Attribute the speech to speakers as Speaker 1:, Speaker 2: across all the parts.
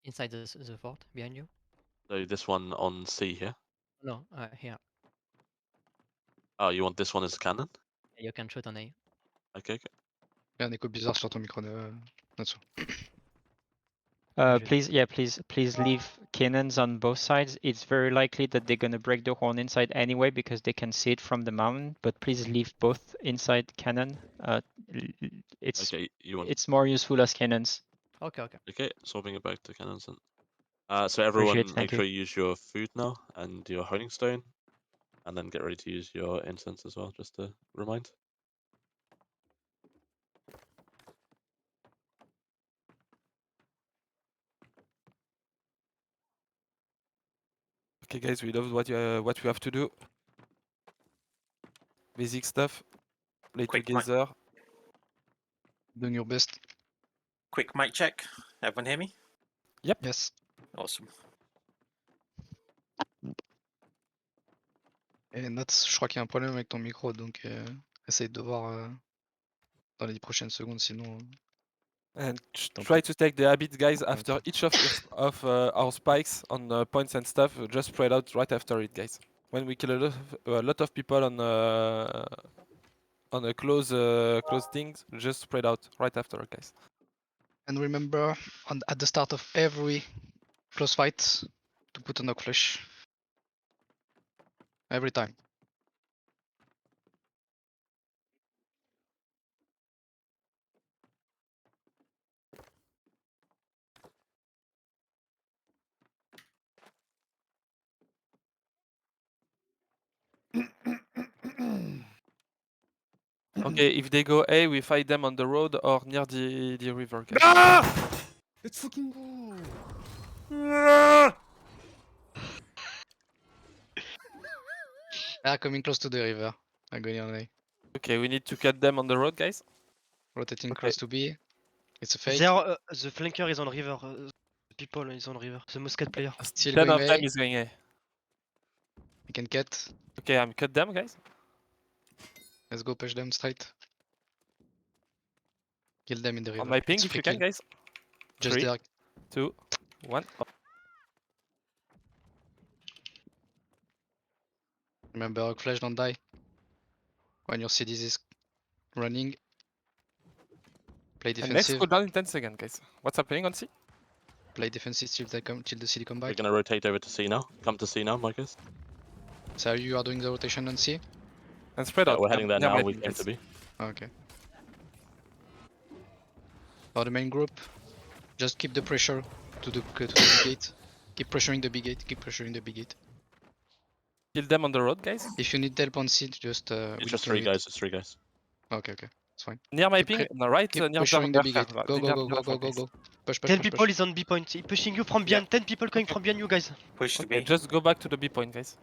Speaker 1: Inside the fort, behind you.
Speaker 2: So this one on C here.
Speaker 1: No, here.
Speaker 2: Oh, you want this one as a cannon?
Speaker 1: You can shoot on A.
Speaker 2: Okay, okay.
Speaker 3: Il y a un écho bizarre sur ton micro, Natsu.
Speaker 4: Please leave cannons on both sides. It's very likely that they're gonna break the horn inside anyway because they can see it from the mountain. But please leave both inside cannon. It's
Speaker 2: Okay, you want.
Speaker 4: it's more useful as cannons.
Speaker 1: Okay, okay.
Speaker 2: Okay, swapping it back to cannons then. So everyone,
Speaker 4: Appreciate it,
Speaker 2: make
Speaker 4: thank you.
Speaker 2: sure you use your food now and your honing stone, and then get ready to use your incense as well, just to remind.
Speaker 5: Okay, guys, we know what we have to do. Basic stuff. Play
Speaker 6: Quick
Speaker 5: together.
Speaker 3: Doing your best.
Speaker 6: Quick mic check. Everyone hear me?
Speaker 3: Yes.
Speaker 6: Awesome.
Speaker 3: Et Nats, je crois qu'il y a un problème avec ton micro, donc essaye de voir dans les prochaines secondes, sinon.
Speaker 5: And
Speaker 3: Don't
Speaker 5: try
Speaker 3: worry.
Speaker 5: to take the habit, guys,
Speaker 3: Okay.
Speaker 5: after each of our spikes on points and stuff. Just spread out right after it, guys. When we kill a lot of people on a close things, just spread out right after, guys.
Speaker 3: And remember, at the start of every close fight, to put a knock flash. Every time.
Speaker 5: Okay, if they go A, we fight them on the road or near the river, guys.
Speaker 7: Let's fucking go!
Speaker 3: They are coming close to the river. I'm going on A.
Speaker 5: Okay, we need to cut them on the road, guys.
Speaker 3: Rotating
Speaker 5: Okay.
Speaker 3: close to B. It's a fake.
Speaker 8: They are, the flanker is on river. The people is on river. The musket player.
Speaker 3: Still
Speaker 5: 10
Speaker 3: going
Speaker 5: of them
Speaker 3: A.
Speaker 5: is going A.
Speaker 3: We can cut.
Speaker 5: Okay, I'm cut them, guys.
Speaker 3: Let's go push them straight. Kill them in the river.
Speaker 5: On my ping,
Speaker 3: It's
Speaker 5: if
Speaker 3: free
Speaker 5: you can,
Speaker 3: kill.
Speaker 5: guys.
Speaker 3: Just
Speaker 5: 3,
Speaker 3: there.
Speaker 5: 2, 1.
Speaker 3: Remember, Arc Flash, don't die. When your CDs is running. Play
Speaker 5: And next
Speaker 3: defensive.
Speaker 5: cooldown in 10 seconds, guys. What's happening on C?
Speaker 3: Play defensive till the CD come
Speaker 2: We're
Speaker 3: back.
Speaker 2: gonna rotate over to C now. Come to C now, Marcus.
Speaker 3: So you are doing the rotation on C?
Speaker 5: And spread
Speaker 2: Yeah,
Speaker 5: out.
Speaker 2: we're heading there
Speaker 5: near
Speaker 2: now.
Speaker 5: my
Speaker 2: We
Speaker 5: ping,
Speaker 2: came
Speaker 5: guys.
Speaker 2: to B.
Speaker 3: Okay. For the main group, just keep the pressure to the big gate. Keep pressuring the big gate. Keep pressuring the big gate.
Speaker 5: Kill them on the road, guys.
Speaker 3: If you need help on C, just
Speaker 2: It's just 3 guys. It's 3 guys.
Speaker 3: Okay, okay, it's fine.
Speaker 5: Near my
Speaker 3: Keep
Speaker 5: ping,
Speaker 3: pre-
Speaker 5: on the right,
Speaker 3: Keep
Speaker 5: near
Speaker 3: pressuring the big gate.
Speaker 5: Berkar,
Speaker 3: Go,
Speaker 5: near
Speaker 3: go, go, go, go,
Speaker 5: Berkar,
Speaker 3: go,
Speaker 5: guys.
Speaker 3: go. Push, push,
Speaker 8: 10
Speaker 3: push,
Speaker 8: people
Speaker 3: push.
Speaker 8: is on B point. He pushing you from behind. 10 people coming from behind you guys.
Speaker 6: Push to
Speaker 5: Okay,
Speaker 6: B.
Speaker 5: just go back to the B point, guys.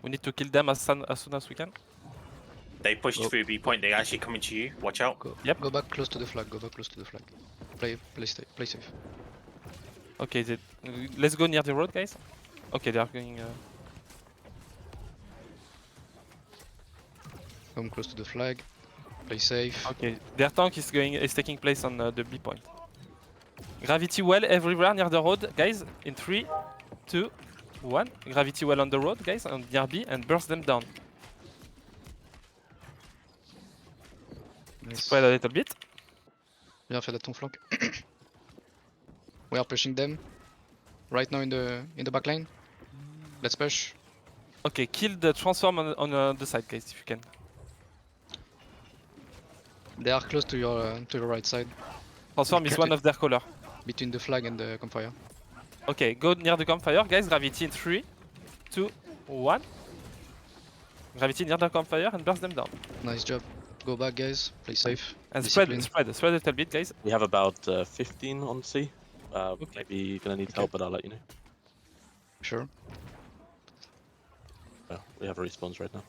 Speaker 5: We need to kill them as soon as we can.
Speaker 6: They pushed
Speaker 3: Go.
Speaker 6: through B point. They actually coming to you. Watch out.
Speaker 3: Go.
Speaker 5: Yep.
Speaker 3: Go back close to the flag. Go back close to the flag. Play safe.
Speaker 5: Okay, let's go near the road, guys. Okay, they are going.
Speaker 3: Come close to the flag. Play safe.
Speaker 5: Okay, their tank is taking place on the B point. Gravity well everywhere near the road, guys. In 3, 2, 1. Gravity well on the road, guys, and near B, and burst them down.
Speaker 3: Nice.
Speaker 5: Spread a little bit.
Speaker 3: Bien fait de ton flanc. We are pushing them. Right now in the back line. Let's push.
Speaker 5: Okay, kill the transform on the side, guys, if you can.
Speaker 3: They are close to your right side.
Speaker 5: Transform is one of their color.
Speaker 3: Between the flag and the campfire.
Speaker 5: Okay, go near the campfire, guys. Gravity in 3, 2, 1. Gravity near the campfire and burst them down.
Speaker 3: Nice job. Go back, guys. Play safe.
Speaker 5: And
Speaker 3: Discipline.
Speaker 5: spread a little bit, guys.
Speaker 2: We have about 15 on C. Maybe gonna need
Speaker 3: Okay.
Speaker 2: help, but I'll let you know.
Speaker 3: Sure.
Speaker 2: We have respawns right now.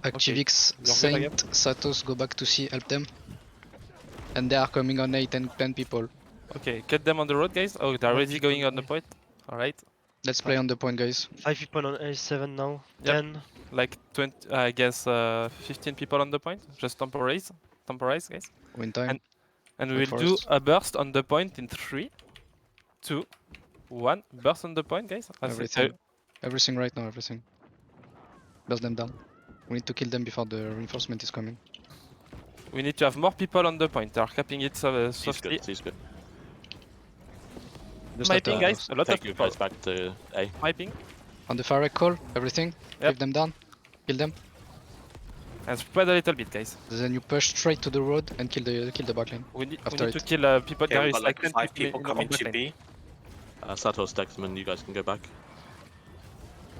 Speaker 3: Activix,
Speaker 5: You're good
Speaker 3: Saint, Satos, go back to C, help them. And they are coming on 8 and 10 people.
Speaker 5: Okay, cut them on the road, guys. Oh, they're already going on the point. Alright.
Speaker 3: Let's play on the point, guys.
Speaker 8: 5 people on A7 now.
Speaker 5: Yep.
Speaker 8: 10.
Speaker 5: Like 20, I guess 15 people on the point. Just temporize, guys.
Speaker 3: Win time.
Speaker 5: And we
Speaker 3: Wait
Speaker 5: will
Speaker 3: for
Speaker 5: do
Speaker 3: us.
Speaker 5: a burst on the point in 3, 2, 1. Burst on the point, guys.
Speaker 3: Everything right now, everything. Burst them down. We need to kill them before the reinforcement is coming.
Speaker 5: We need to have more people on the point. They are capping it
Speaker 2: He's
Speaker 5: softly.
Speaker 2: good. He's good.
Speaker 3: Just
Speaker 5: My
Speaker 3: at,
Speaker 5: ping, guys. A lot of
Speaker 2: Take you
Speaker 5: people.
Speaker 2: guys back to A.
Speaker 5: My ping.
Speaker 3: On the far right call, everything.
Speaker 5: Yep.
Speaker 3: Keep them down. Kill them.
Speaker 5: And spread a little bit, guys.
Speaker 3: Then you push straight to the road and kill the backline.
Speaker 5: We need
Speaker 3: After
Speaker 5: to
Speaker 3: it.
Speaker 5: kill people.
Speaker 6: Okay,
Speaker 5: There
Speaker 6: we've
Speaker 5: is
Speaker 6: got like
Speaker 5: 10
Speaker 6: 5 people
Speaker 5: in
Speaker 6: coming
Speaker 5: the
Speaker 6: to
Speaker 5: back lane.
Speaker 6: B.
Speaker 2: Satos, Dexman, you guys can go back.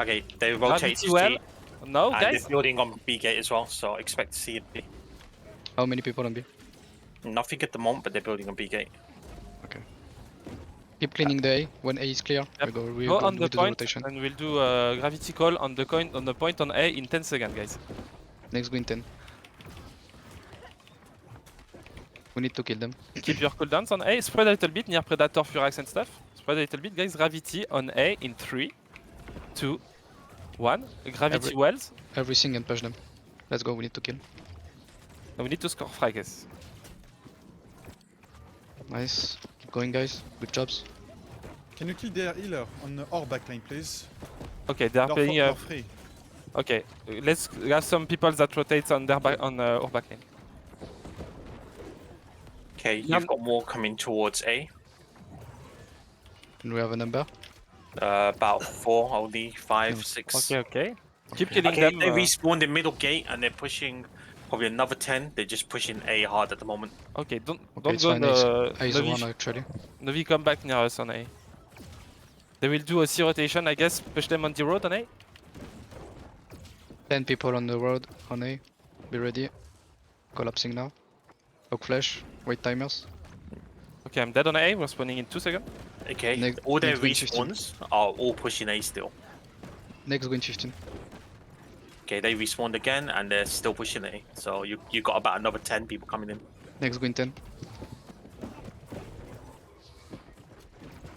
Speaker 6: Okay, they rotate
Speaker 5: Gravity
Speaker 6: to
Speaker 5: well.
Speaker 6: C.
Speaker 5: No,
Speaker 6: And
Speaker 5: guys.
Speaker 6: they're building on B gate as well, so expect to see it B.
Speaker 3: How many people on B?
Speaker 6: Nothing at the moment, but they're building on B gate.
Speaker 3: Keep cleaning the A. When A is clear,
Speaker 5: Yep.
Speaker 3: we
Speaker 5: Go
Speaker 3: go
Speaker 5: on
Speaker 3: we
Speaker 5: the
Speaker 3: do
Speaker 5: point,
Speaker 3: the rotation.
Speaker 5: and we'll do a gravity call on the point on A in 10 seconds, guys.
Speaker 3: Next go in 10. We need to kill them.
Speaker 5: Keep your cooldowns on A. Spread a little bit near Predator, Furax and stuff. Spread a little bit, guys. Gravity on A in 3, 2, 1. Gravity wells.
Speaker 3: Everything and push them. Let's go, we need to kill.
Speaker 5: And we need to score frags.
Speaker 3: Nice. Keep going, guys. Good jobs.
Speaker 7: Can you kill their healer on our backline, please?
Speaker 5: Okay, they are
Speaker 7: They're
Speaker 5: playing.
Speaker 7: they're free.
Speaker 5: Okay, let's have some people that rotate on their our backlane.
Speaker 6: Okay,
Speaker 5: Yeah.
Speaker 6: you've got more coming towards A.
Speaker 3: And we have a number.
Speaker 6: About 4 only, 5,
Speaker 3: Hmm.
Speaker 6: 6.
Speaker 5: Okay. Keep
Speaker 3: Okay.
Speaker 5: killing
Speaker 6: Okay,
Speaker 5: them.
Speaker 6: they respawned in middle gate and they're pushing probably another 10. They're just pushing A hard at the moment.
Speaker 5: Okay, don't
Speaker 3: it's
Speaker 5: go
Speaker 3: fine, A is the
Speaker 5: Novi,
Speaker 3: one actually.
Speaker 5: Novi, come back near us on A. They will do a C rotation, I guess. Push them on the road on A.
Speaker 3: 10 people on the road on A. Be ready. Collapsing now. Oak flash. Wait timers.
Speaker 5: Okay, I'm dead on A. We're spawning in 2 seconds.
Speaker 6: Okay,
Speaker 3: Next-
Speaker 6: all their
Speaker 3: next win 15.
Speaker 6: respawns are all pushing A still.
Speaker 3: Next go in 15.
Speaker 6: Okay, they respawned again and they're still pushing A. So you got about another 10 people coming in.
Speaker 3: Next go in 10.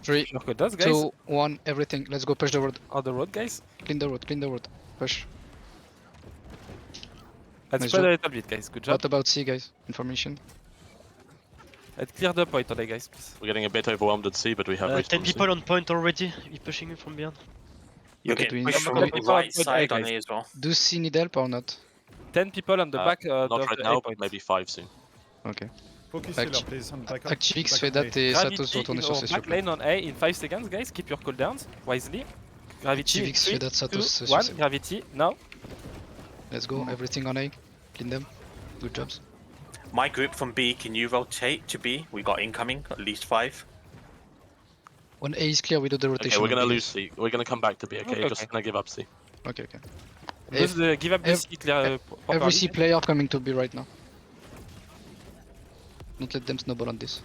Speaker 3: 3,
Speaker 5: Your code does, guys.
Speaker 3: 2, 1, everything. Let's go push the road.
Speaker 5: On the road, guys.
Speaker 3: Clean the road, clean the road. Push.
Speaker 5: Let's
Speaker 3: Nice
Speaker 5: spread
Speaker 3: job.
Speaker 5: a little bit, guys. Good job.
Speaker 3: What about C, guys? Information.
Speaker 5: Let's clear the point on A, guys, please.
Speaker 2: We're getting a bit overwhelmed at C, but we have
Speaker 8: 10
Speaker 2: respawns
Speaker 8: people on point already. You're pushing in from behind.
Speaker 6: You're
Speaker 3: Okay,
Speaker 6: getting
Speaker 3: do we-
Speaker 6: pushed from
Speaker 3: do
Speaker 6: the
Speaker 3: we-
Speaker 6: right
Speaker 5: Put A,
Speaker 6: side on
Speaker 5: guys.
Speaker 6: A as well.
Speaker 3: Do C need help or not?
Speaker 5: 10 people on the back
Speaker 2: Not
Speaker 5: of
Speaker 2: right
Speaker 5: the
Speaker 2: now,
Speaker 5: A
Speaker 2: but
Speaker 5: point.
Speaker 2: maybe 5 soon.
Speaker 3: Ok.
Speaker 7: Focus
Speaker 3: Acti-
Speaker 7: healer, please, on back
Speaker 3: Activix,
Speaker 7: back
Speaker 3: Fedat
Speaker 7: A.
Speaker 3: et
Speaker 5: Gravity
Speaker 3: Satos retourner
Speaker 5: in
Speaker 3: sur
Speaker 5: our
Speaker 3: ses s'il vous
Speaker 5: back
Speaker 3: plaît.
Speaker 5: lane on A in 5 seconds, guys. Keep your cooldowns wisely. Gravity in
Speaker 3: Activix,
Speaker 5: 3,
Speaker 3: Fedat,
Speaker 5: 2,
Speaker 3: Satos sur
Speaker 5: 1.
Speaker 3: ses.
Speaker 5: Gravity, now.
Speaker 3: Let's go, everything on A. Clean them. Good jobs.
Speaker 6: My group from B, can you rotate to B? We got incoming, at least 5.
Speaker 3: When A is clear, we do the
Speaker 2: Okay,
Speaker 3: rotation.
Speaker 2: we're
Speaker 3: on
Speaker 2: gonna
Speaker 3: B.
Speaker 2: lose C. We're gonna come back to B, okay?
Speaker 5: Okay,
Speaker 2: Just
Speaker 5: okay.
Speaker 2: gonna give up C.
Speaker 3: Okay, okay.
Speaker 5: Just give up the
Speaker 3: ev-
Speaker 5: C clear properly.
Speaker 3: Every C player coming to B right now. Don't let them snowball on this.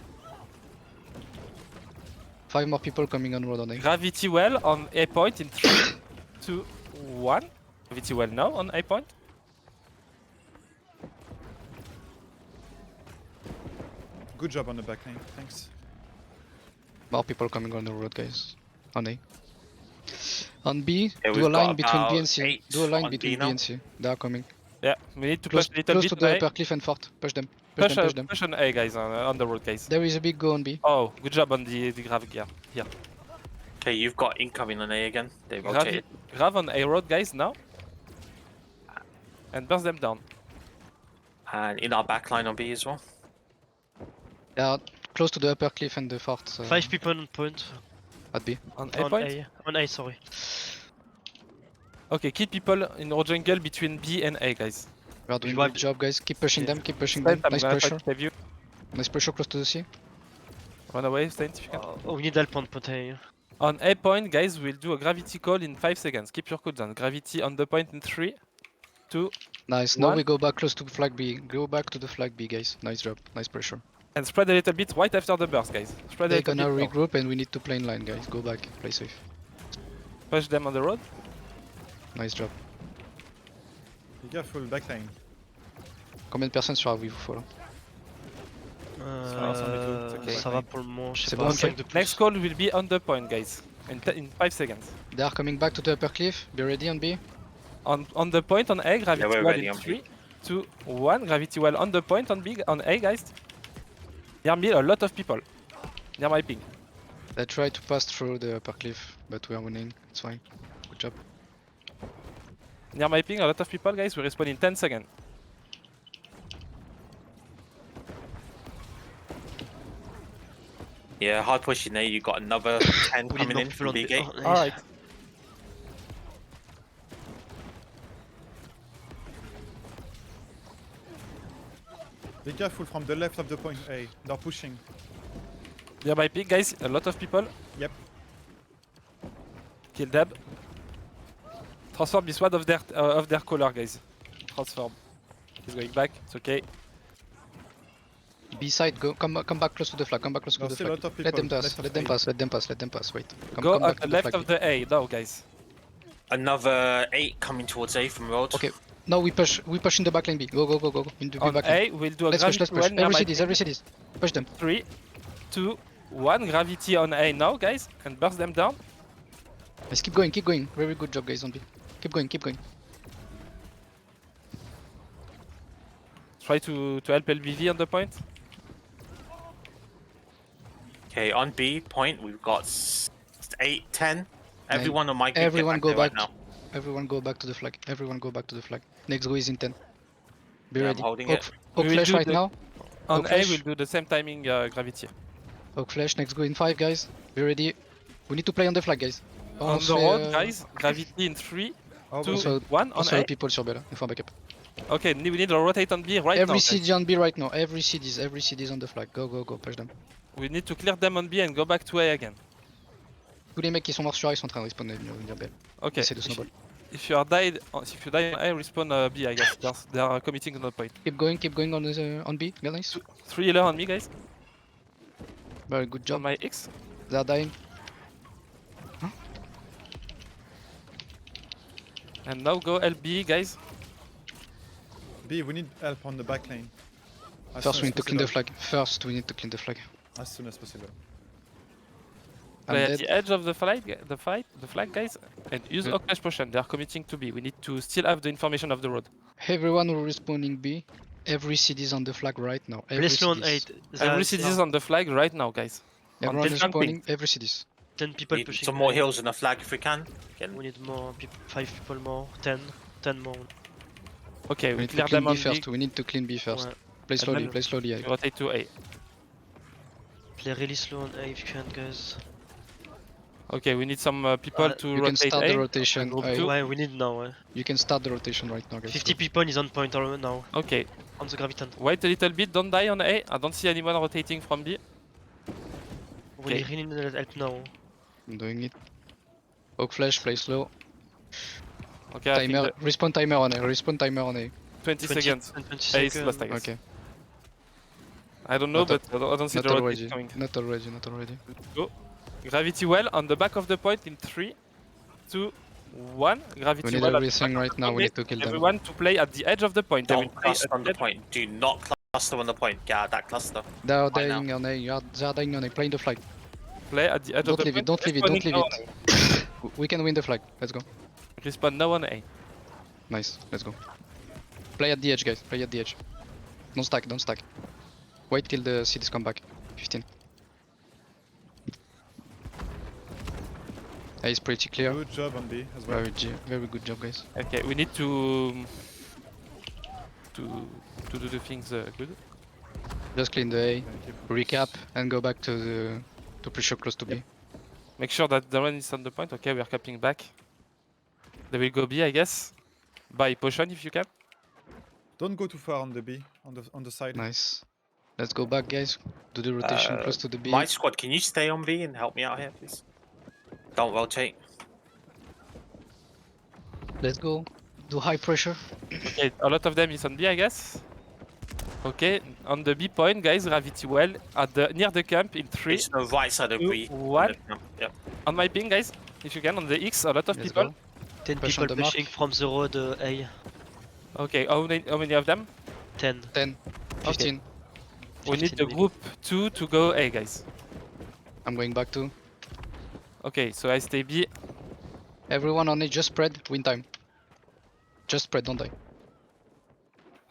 Speaker 3: 5 more people coming on road on A.
Speaker 5: Gravity well on A point in 3, 2, 1. Gravity well now on A point.
Speaker 7: Good job on the backline, thanks.
Speaker 3: More people coming on the road, guys. On A. On B,
Speaker 6: Yeah,
Speaker 3: do a
Speaker 6: we've
Speaker 3: line
Speaker 6: got
Speaker 3: between B
Speaker 6: about
Speaker 3: and C.
Speaker 6: 8
Speaker 3: Do a line
Speaker 6: on
Speaker 3: between
Speaker 6: B
Speaker 3: B
Speaker 6: now.
Speaker 3: and C. They are coming.
Speaker 5: Yeah, we need to
Speaker 3: Close,
Speaker 5: push a little
Speaker 3: close
Speaker 5: bit
Speaker 3: to
Speaker 5: on
Speaker 3: the
Speaker 5: A.
Speaker 3: upper cliff and fort. Push them. Push them, push them.
Speaker 5: Push on A, guys, on the road, guys.
Speaker 3: There is a big go on B.
Speaker 5: Oh, good job on the grav gear. Here.
Speaker 6: Okay, you've got incoming on A again. They
Speaker 5: Grav,
Speaker 6: rotated.
Speaker 5: grav on A road, guys, now. And burst them down.
Speaker 6: And in our backline on B as well.
Speaker 3: They are close to the upper cliff and the fort
Speaker 8: 5 people on point.
Speaker 3: at B.
Speaker 5: On A
Speaker 8: On
Speaker 5: point.
Speaker 8: A. On A, sorry.
Speaker 5: Okay, keep people in our jungle between B and A, guys.
Speaker 3: We are doing
Speaker 8: Revive-
Speaker 3: good job, guys. Keep pushing
Speaker 8: Yeah.
Speaker 3: them, keep pushing
Speaker 5: Saint,
Speaker 3: them.
Speaker 5: I'm
Speaker 3: Nice
Speaker 5: gonna try
Speaker 3: pressure.
Speaker 5: to save you.
Speaker 3: Nice pressure close to the C.
Speaker 5: Run away, Saint, if you can.
Speaker 8: We need help on point A.
Speaker 5: On A point, guys, we'll do a gravity call in 5 seconds. Keep your cooldown. Gravity on the point in 3, 2,
Speaker 3: Nice. Now
Speaker 5: One.
Speaker 3: we go back close to flag B. Go back to the flag B, guys. Nice job. Nice pressure.
Speaker 5: and spread a little bit right after the burst, guys. Spread a
Speaker 3: They're
Speaker 5: little
Speaker 3: gonna
Speaker 5: bit. More.
Speaker 3: regroup and we need to play in line, guys. Go back. Play safe.
Speaker 5: Push them on the road.
Speaker 3: Nice job.
Speaker 7: Be careful, backline.
Speaker 3: Combien de personnes sur Aviv là?
Speaker 5: ok.
Speaker 8: Ça va pour le moment, je sais
Speaker 3: C'est
Speaker 8: pas,
Speaker 3: bon,
Speaker 8: 5
Speaker 3: ok.
Speaker 8: de plus.
Speaker 5: Next call will be on the point, guys. In 5 seconds.
Speaker 3: They are coming back to the upper cliff. Be ready on B.
Speaker 5: On the point on A, gravity
Speaker 6: we're
Speaker 5: well
Speaker 6: ready
Speaker 5: in
Speaker 6: on B.
Speaker 5: 3, 2, 1. Gravity well on the point on B, on A, guys. Near me, a lot of people. Near my ping.
Speaker 3: They try to pass through the upper cliff, but we are winning. It's fine. Good job.
Speaker 5: Near my ping, a lot of people, guys. We respawn in 10 seconds.
Speaker 6: Yeah, hard pushing there. You got another 10
Speaker 8: We need
Speaker 6: coming
Speaker 8: more
Speaker 6: in
Speaker 8: people
Speaker 6: from
Speaker 8: on
Speaker 6: B
Speaker 8: the.
Speaker 6: gate.
Speaker 8: Oh, nice.
Speaker 5: Alright.
Speaker 7: Be careful from the left of the point A. They're pushing.
Speaker 5: Near my ping, guys. A lot of people.
Speaker 7: Yep.
Speaker 5: Kill Deb. Transform this one of their color, guys. Transform. He's going back. It's okay.
Speaker 3: B side, go. Come back close to the flag. Come back close to
Speaker 7: There's
Speaker 3: the
Speaker 7: still a
Speaker 3: flag.
Speaker 7: lot of people.
Speaker 3: Let them pass.
Speaker 7: left of
Speaker 3: Let them
Speaker 7: A.
Speaker 3: pass. Let them pass. Let them pass. Wait.
Speaker 5: Go
Speaker 3: come
Speaker 5: on
Speaker 3: back
Speaker 5: the
Speaker 3: to
Speaker 5: left
Speaker 3: flag.
Speaker 5: of the A now, guys.
Speaker 6: Another 8 coming towards A from road.
Speaker 3: Okay. Now we push in the backline B. Go. Into B
Speaker 5: On
Speaker 3: backline.
Speaker 5: A, we'll do a
Speaker 3: Let's push.
Speaker 5: gravity well near
Speaker 3: Every
Speaker 5: my
Speaker 3: cities.
Speaker 5: ping.
Speaker 3: Every cities. Push them.
Speaker 5: 3, 2, 1. Gravity on A now, guys. And burst them down.
Speaker 3: Let's keep going. Keep going. Very good job, guys. On B. Keep going. Keep going.
Speaker 5: Try to help LBV on the point.
Speaker 6: Okay, on B point, we've got 8, 10. Everyone on my grid,
Speaker 3: Everyone
Speaker 6: get
Speaker 3: go
Speaker 6: there
Speaker 3: back.
Speaker 6: right now.
Speaker 3: Everyone go back to the flag. Everyone go back to the flag. Next go is in 10. Be
Speaker 6: Yeah, I'm
Speaker 3: ready.
Speaker 6: holding
Speaker 3: Oak,
Speaker 6: it.
Speaker 3: Oak
Speaker 5: We will
Speaker 3: flash
Speaker 5: do
Speaker 3: right
Speaker 5: the-
Speaker 3: now.
Speaker 5: On
Speaker 3: Oak
Speaker 5: A,
Speaker 3: flash.
Speaker 5: we'll do the same timing gravity.
Speaker 3: Oak flash. Next go in 5, guys. Be ready. We need to play on the flag, guys.
Speaker 5: On the road, guys. Gravity in 3,
Speaker 7: Oh,
Speaker 5: 2,
Speaker 3: Also-
Speaker 5: 1. On
Speaker 3: Also,
Speaker 5: A.
Speaker 3: les people sur B là. Info backup.
Speaker 5: Okay, we need to rotate on B right now.
Speaker 3: Every
Speaker 5: guys.
Speaker 3: CD on B right now. Every CDs on the flag. Go. Push them.
Speaker 5: We need to clear them on B and go back to A again.
Speaker 3: Tous les mecs qui sont morts sur A, ils sont en train de respawn et venir B.
Speaker 5: Okay.
Speaker 3: Essaye de snowball.
Speaker 5: If you die on A, respawn B, I guess. They are committing on the point.
Speaker 3: Keep going on B. Yeah, nice.
Speaker 5: 3 healer on me, guys.
Speaker 3: Very good
Speaker 5: On
Speaker 3: job.
Speaker 5: my X.
Speaker 3: They are dying.
Speaker 5: And now go LB, guys.
Speaker 7: B, we need help on the back lane. As
Speaker 3: First,
Speaker 7: soon
Speaker 3: we
Speaker 7: as
Speaker 3: need to clean the
Speaker 7: possible.
Speaker 3: flag. First, we need to clean the flag.
Speaker 7: As soon as possible.
Speaker 3: I'm
Speaker 5: Play at
Speaker 3: dead.
Speaker 5: the edge of the flag, guys, and use
Speaker 3: Good.
Speaker 5: Octash Potion. They are committing to B. We need to still have the information of the road.
Speaker 3: Everyone will respawning B. Every CDs on the flag right now. Every
Speaker 8: Let's on
Speaker 3: CDs.
Speaker 8: 8.
Speaker 5: Every city is on the flag right now, guys.
Speaker 3: Everyone
Speaker 5: Until
Speaker 3: is
Speaker 5: camping.
Speaker 3: respawning. Every CDs.
Speaker 8: 10 people
Speaker 6: Need
Speaker 8: pushing.
Speaker 6: some more
Speaker 8: A.
Speaker 6: heals and a flag if we can. Again.
Speaker 8: We need more people. 5 people more. 10 more.
Speaker 5: Okay,
Speaker 3: We
Speaker 5: we
Speaker 3: need to
Speaker 5: clear
Speaker 3: clean
Speaker 5: them
Speaker 3: B
Speaker 5: on
Speaker 3: first.
Speaker 5: B.
Speaker 3: We need to clean B first.
Speaker 8: Ouais.
Speaker 3: Play slowly.
Speaker 5: then-
Speaker 3: Play slowly.
Speaker 5: We rotate to A.
Speaker 8: Play really slow on A if you can, guys.
Speaker 5: Okay, we need some people to
Speaker 3: You can
Speaker 5: rotate
Speaker 3: start the
Speaker 5: A.
Speaker 3: rotation.
Speaker 5: Group
Speaker 3: Aye.
Speaker 5: two.
Speaker 8: Ouais, we need now. Ouais.
Speaker 3: You can start the rotation right now, guys.
Speaker 8: 50 people is on point already now.
Speaker 5: Okay,
Speaker 8: On the graviton.
Speaker 5: wait a little bit. Don't die on A. I don't see anyone rotating from B.
Speaker 8: We
Speaker 5: Okay.
Speaker 8: really need help now.
Speaker 3: I'm doing it. Oak flash. Play slow.
Speaker 5: Okay, I think
Speaker 3: Timer.
Speaker 5: that
Speaker 3: Respawn timer on A. Respawn timer on A.
Speaker 5: 20 seconds.
Speaker 8: 20
Speaker 5: A is
Speaker 8: seconds.
Speaker 5: lost, I guess.
Speaker 3: Okay.
Speaker 5: I don't know,
Speaker 3: Not
Speaker 5: but I don't see
Speaker 3: Not
Speaker 5: the rotate
Speaker 3: already.
Speaker 5: coming.
Speaker 3: Not already.
Speaker 5: Gravity well on the back of the point in 3, 2, 1.
Speaker 3: We
Speaker 5: Gravity
Speaker 3: need
Speaker 5: well. at the
Speaker 3: everything
Speaker 5: back of
Speaker 3: right
Speaker 5: the
Speaker 3: now. We
Speaker 5: point.
Speaker 3: need to kill them.
Speaker 5: Everyone to play at the edge of the point. They will
Speaker 6: Don't
Speaker 5: play
Speaker 6: cluster
Speaker 5: at
Speaker 6: on the
Speaker 5: edge-
Speaker 6: point. Do not cluster on the point. Get out of that cluster.
Speaker 3: They are
Speaker 6: Right now.
Speaker 3: dying on A. They are dying on A. Playing the flag.
Speaker 5: Play at the edge
Speaker 3: Don't
Speaker 5: of the
Speaker 3: leave it,
Speaker 5: point.
Speaker 3: don't leave it,
Speaker 5: Respawning
Speaker 3: don't leave
Speaker 5: now
Speaker 3: We can win the flag. Let's go.
Speaker 5: on A. Respawn now on A.
Speaker 3: Nice. Let's go. Play at the edge, guys. Play at the edge. Don't stack. Don't stack. Wait till the cities come back. 15. A is pretty clear.
Speaker 7: Good job on B as well.
Speaker 3: Very good job, guys.
Speaker 5: Okay, we need to do the things good.
Speaker 3: Just clean the A,
Speaker 7: Yeah, keep-
Speaker 3: recap, and go back to the pre-show close to B.
Speaker 5: Make sure that the one is on the point. Okay, we are capping back. They will go B, I guess. Buy potion if you can.
Speaker 7: Don't go too far on the B, on the side.
Speaker 3: Nice. Let's go back, guys. Do the rotation close to the B.
Speaker 6: My squad, can you stay on B and help me out here, please? Don't rotate.
Speaker 3: Let's go. Do high pressure.
Speaker 5: Okay, a lot of them is on B, I guess. Okay, on the B point, guys, gravity well at the near the camp in 3.
Speaker 6: It's on the right side of
Speaker 5: Two,
Speaker 6: B.
Speaker 5: one.
Speaker 6: Yep.
Speaker 5: On my ping, guys, if you can, on the X, a lot of
Speaker 3: Let's
Speaker 5: people.
Speaker 3: go.
Speaker 8: 10
Speaker 3: Push on
Speaker 8: people
Speaker 3: the mark.
Speaker 8: pushing from the road A.
Speaker 5: Okay, how many of them?
Speaker 8: 10.
Speaker 3: 10. 15.
Speaker 5: We need
Speaker 8: 15
Speaker 5: the
Speaker 8: maybe.
Speaker 5: group 2 to go A, guys.
Speaker 3: I'm going back too.
Speaker 5: Okay, so I stay B.
Speaker 3: Everyone on A, just spread. Win time. Just spread, don't die.